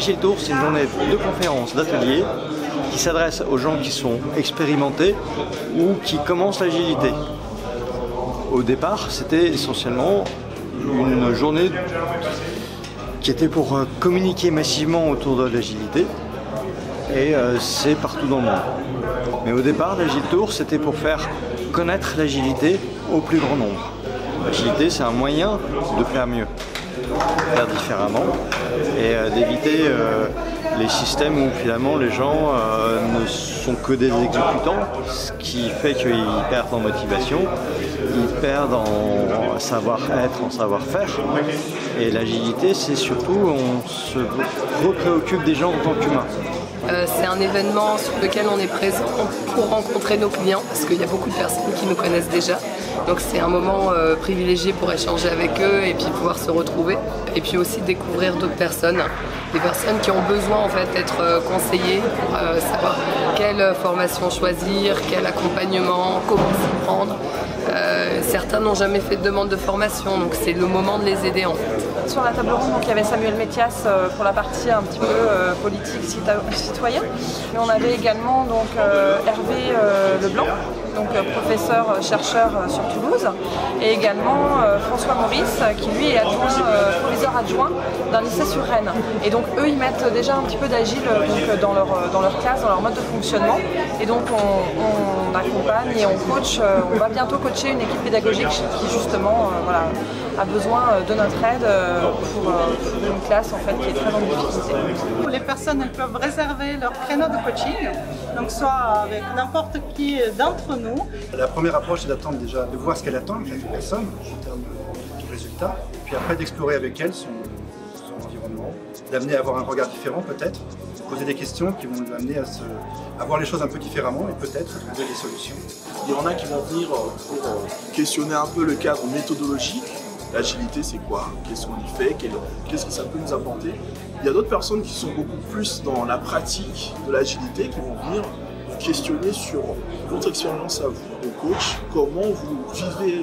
l'Agile Tour, c'est une journée de conférences, d'ateliers qui s'adresse aux gens qui sont expérimentés ou qui commencent l'agilité. Au départ, c'était essentiellement une journée qui était pour communiquer massivement autour de l'agilité, et c'est partout dans le monde. Mais au départ, l'Agile Tour, c'était pour faire connaître l'agilité au plus grand nombre. L'agilité, c'est un moyen de faire mieux, de faire différemment, et d'éviter les systèmes où finalement les gens ne sont que des exécutants, ce qui fait qu'ils perdent en motivation, ils perdent en savoir-être, en savoir-faire. Et l'agilité, c'est surtout, on se repréoccupe des gens en tant qu'humains. C'est un événement sur lequel on est présent pour rencontrer nos clients, parce qu'il y a beaucoup de personnes qui nous connaissent déjà. Donc c'est un moment privilégié pour échanger avec eux et puis pouvoir se retrouver. Et puis aussi découvrir d'autres personnes, des personnes qui ont besoin en fait d'être conseillées pour savoir quelle formation choisir, quel accompagnement, comment s'y prendre. Certains n'ont jamais fait de demande de formation, donc c'est le moment de les aider en fait. Sur la table ronde, donc, il y avait Samuel Métias pour la partie un petit peu politique citoyenne. Mais on avait également donc, Hervé Leblanc, donc professeur, chercheur sur Toulouse, et également François Maurice, qui lui est proviseur adjoint d'un lycée sur Rennes. Et donc eux, ils mettent déjà un petit peu d'agile dans leur classe, dans leur mode de fonctionnement. Et donc on accompagne et on coach, on va bientôt coacher une équipe pédagogique qui justement voilà, a besoin de notre aide pour une classe en fait, qui est très en difficulté. Les personnes elles peuvent réserver leur créneau de coaching, donc soit avec n'importe qui d'entre nous. La première approche, c'est d'attendre déjà, de voir ce qu'elle attend, chaque personne, en termes de résultats, puis après d'explorer avec elle son environnement, d'amener à avoir un regard différent peut-être, de poser des questions qui vont l'amener à voir les choses un peu différemment et peut-être trouver des solutions. Il y en a qui vont venir pour questionner un peu le cadre méthodologique. L'agilité, c'est quoi? Qu'est-ce qu'on y fait? Qu'est-ce que ça peut nous apporter? Il y a d'autres personnes qui sont beaucoup plus dans la pratique de l'agilité, qui vont venir questionner sur votre expérience à vous, de coach, comment vous vivez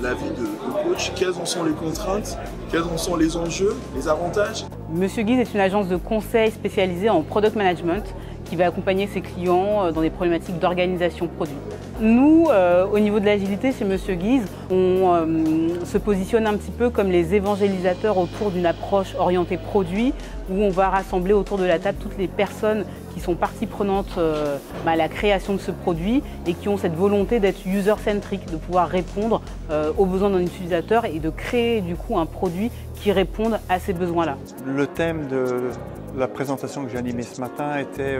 la vie de coach, quelles en sont les contraintes, quels en sont les enjeux, les avantages. Monsieur Guise est une agence de conseil spécialisée en product management qui va accompagner ses clients dans des problématiques d'organisation produit. Nous, au niveau de l'agilité chez Monsieur Guise, on se positionne un petit peu comme les évangélisateurs autour d'une approche orientée produit, où on va rassembler autour de la table toutes les personnes qui sont partie prenante à la création de ce produit et qui ont cette volonté d'être user-centric, de pouvoir répondre aux besoins d'un utilisateur et de créer du coup un produit qui réponde à ces besoins-là. Le thème de la présentation que j'ai animée ce matin était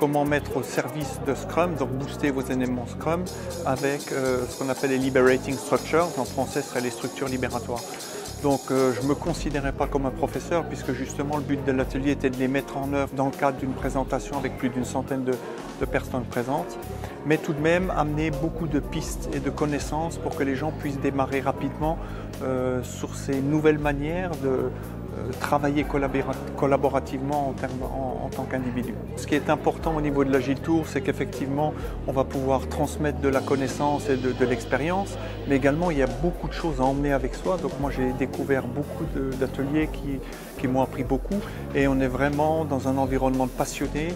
comment mettre au service de Scrum, donc booster vos éléments Scrum avec ce qu'on appelle les liberating structures, en français ce serait les structures libératoires. Donc je ne me considérais pas comme un professeur puisque justement le but de l'atelier était de les mettre en œuvre dans le cadre d'une présentation avec plus d'une centaine de personnes présentes, mais tout de même amener beaucoup de pistes et de connaissances pour que les gens puissent démarrer rapidement sur ces nouvelles manières de travailler collaborativement en tant qu'individu. Ce qui est important au niveau de l'Agile Tour, c'est qu'effectivement, on va pouvoir transmettre de la connaissance et de l'expérience, mais également il y a beaucoup de choses à emmener avec soi. Donc moi j'ai découvert beaucoup d'ateliers qui m'ont appris beaucoup et on est vraiment dans un environnement de passionnés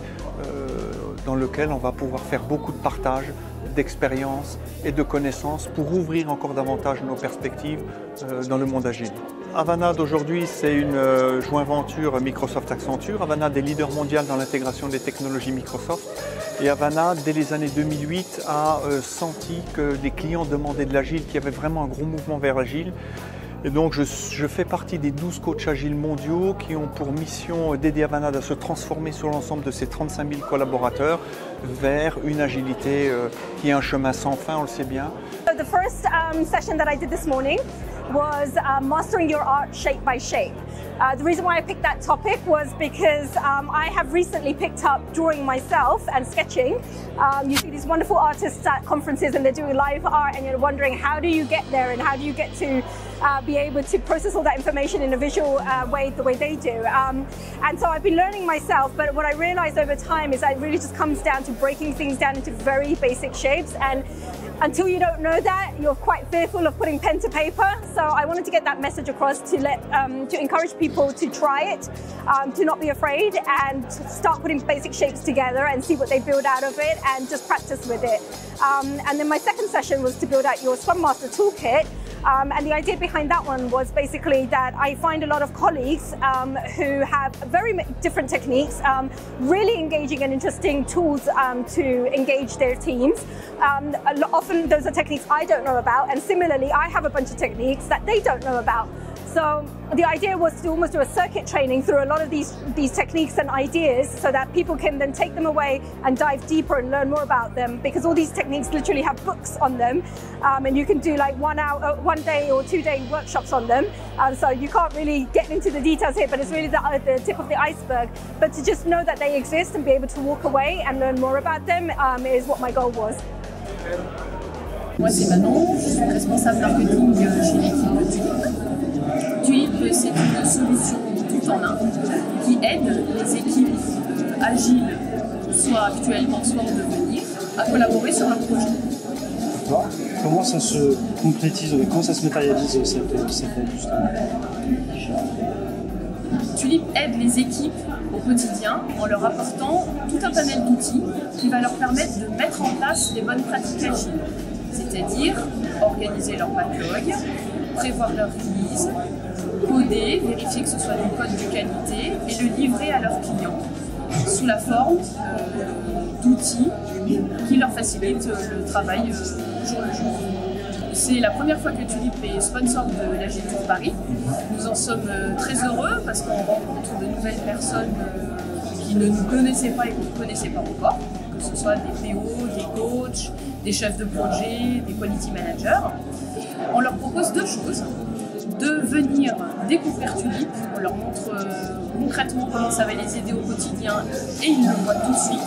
dans lequel on va pouvoir faire beaucoup de partage, d'expérience et de connaissances pour ouvrir encore davantage nos perspectives dans le monde agile. Havana d'aujourd'hui, c'est une joint venture Microsoft-Accenture. Havana est leader mondial dans l'intégration des technologies Microsoft. Et Havana, dès les années 2008, a senti que les clients demandaient de l'agile, qu'il y avait vraiment un gros mouvement vers l'agile. Et donc je fais partie des 12 coachs agiles mondiaux qui ont pour mission d'aider Havana à se transformer sur l'ensemble de ses 35 000 collaborateurs vers une agilité qui est un chemin sans fin, on le sait bien. The first session that I did this morning was mastering your art shape by shape. The reason why I picked that topic was because I have recently picked up drawing myself and sketching. You see these wonderful artists at conferences and they're doing live art and you're wondering how do you get there and how do you get to be able to process all that information in a visual way, the way they do. And so I've been learning myself, but what I realized over time is that it really just comes down to breaking things down into very basic shapes. And until you don't know that, you're quite fearful of putting pen to paper. So I wanted to get that message across to encourage people to try it, to not be afraid, and start putting basic shapes together and see what they build out of it, and just practice with it. And then my second session was to build out your Scrum Master Toolkit. And the idea behind that one was basically that I find a lot of colleagues who have very different techniques, really engaging and interesting tools to engage their teams. Often those are techniques I don't know about, and similarly I have a bunch of techniques that they don't know about. So the idea was to almost do a circuit training through a lot of these techniques and ideas so that people can then take them away and dive deeper and learn more about them, because all these techniques literally have books on them, and you can do like 1 day or 2 day workshops on them. So you can't really get into the details here, but it's really the tip of the iceberg. But to just know that they exist and be able to walk away and learn more about them is what my goal was. Moi c'est Manon, je suis responsable marketing chez l'équipe Tulip. Tulip, c'est une solution tout en un qui aide les équipes agiles, soit actuellement, soit en devenir, à collaborer sur leur projet. Comment ça se concrétise, comment ça se matérialise cette aide justement? Tulip aide les équipes au quotidien en leur apportant tout un panel d'outils qui va leur permettre de mettre en place des bonnes pratiques agiles. C'est-à-dire organiser leur backlog, prévoir leur release, coder, vérifier que ce soit du code de qualité et le livrer à leurs clients sous la forme d'outils qui leur facilitent le travail jour le jour. C'est la première fois que Tulip est sponsor de l'Agile Tour Paris. Nous en sommes très heureux parce qu'on rencontre de nouvelles personnes qui ne nous connaissaient pas et qu'on ne connaissait pas encore, que ce soit des PO, des coachs, des chefs de projet, des quality managers. On leur propose deux choses: de venir découvrir Tulip, on leur montre concrètement comment ça va les aider au quotidien et ils le voient tout de suite.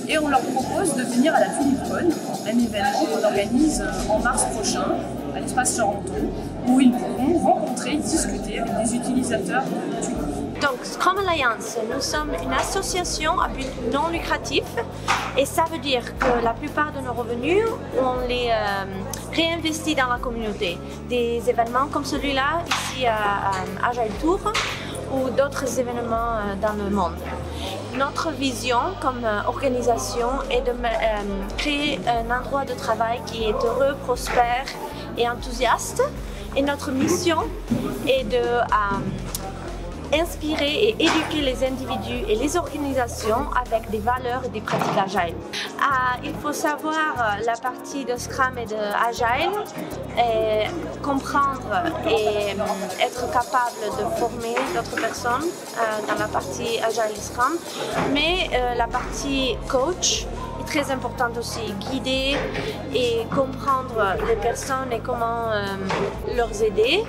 Et on leur propose de venir à la TulipCon, un événement qu'on organise en mars prochain à l'espace Charenton, où ils pourront rencontrer et discuter avec des utilisateurs de Tulip. Donc Scrum Alliance, nous sommes une association à but non lucratif, et ça veut dire que la plupart de nos revenus, on les réinvestit dans la communauté. Des événements comme celui-là, ici à Agile Tour, ou d'autres événements dans le monde. Notre vision comme organisation est de créer un endroit de travail qui est heureux, prospère et enthousiaste. Et notre mission est de inspirer et éduquer les individus et les organisations avec des valeurs et des pratiques agiles. Il faut savoir la partie de Scrum et de Agile, et comprendre et être capable de former d'autres personnes dans la partie Agile et Scrum, mais la partie coach est très importante aussi, guider et comprendre les personnes et comment leur aider,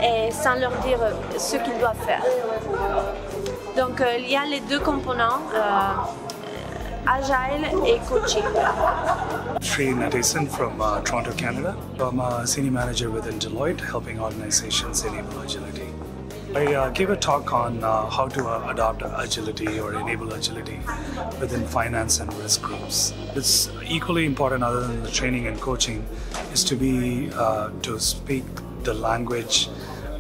et sans leur dire ce qu'ils doivent faire. Donc il y a les deux composants, Agile et coaching. Sri Nadesan from Toronto, Canada. I'm a senior manager within Deloitte, helping organizations enable agility. I gave a talk on how to adopt agility or enable agility within finance and risk groups. It's equally important, other than the training and coaching, is to be to speak the language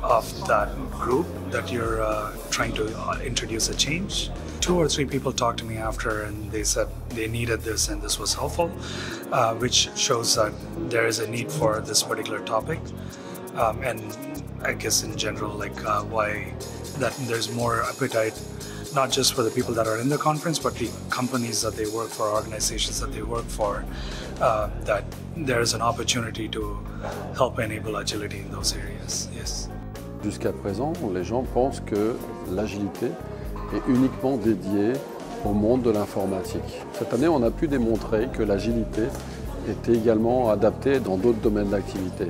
of that group that you're trying to introduce a change. 2 or 3 people talked to me after and they said they needed this and this was helpful, which shows that there is a need for this particular topic. And I guess in general, like why that there's more appetite, not just for the people that are in the conference, but the companies that they work for, organizations that they work for, that there is an opportunity to help enable agility in those areas. Yes. Jusqu'à présent, les gens pensent que l'agilité est uniquement dédiée au monde de l'informatique. Cette année, on a pu démontrer que l'agilité était également adaptée dans d'autres domaines d'activité.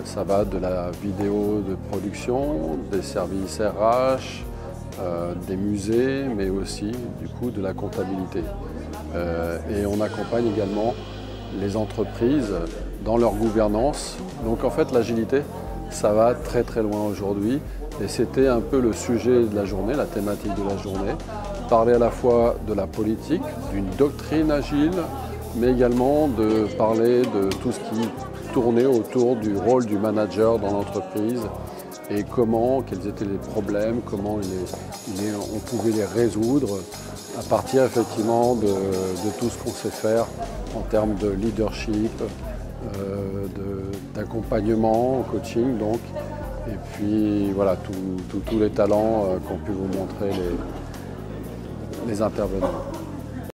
Ça va de la vidéo de production, des services RH, des musées, mais aussi du coup de la comptabilité. Et on accompagne également les entreprises dans leur gouvernance. Donc en fait l'agilité, ça va très très loin aujourd'hui. Et c'était un peu le sujet de la journée, la thématique de la journée. Parler à la fois de la politique, d'une doctrine agile, mais également de parler de tout ce qui tournait autour du rôle du manager dans l'entreprise et quels étaient les problèmes, comment on pouvait les résoudre à partir effectivement de tout ce qu'on sait faire en termes de leadership, d'accompagnement, coaching donc, et puis voilà tous les talents qu'ont pu vous montrer les intervenants.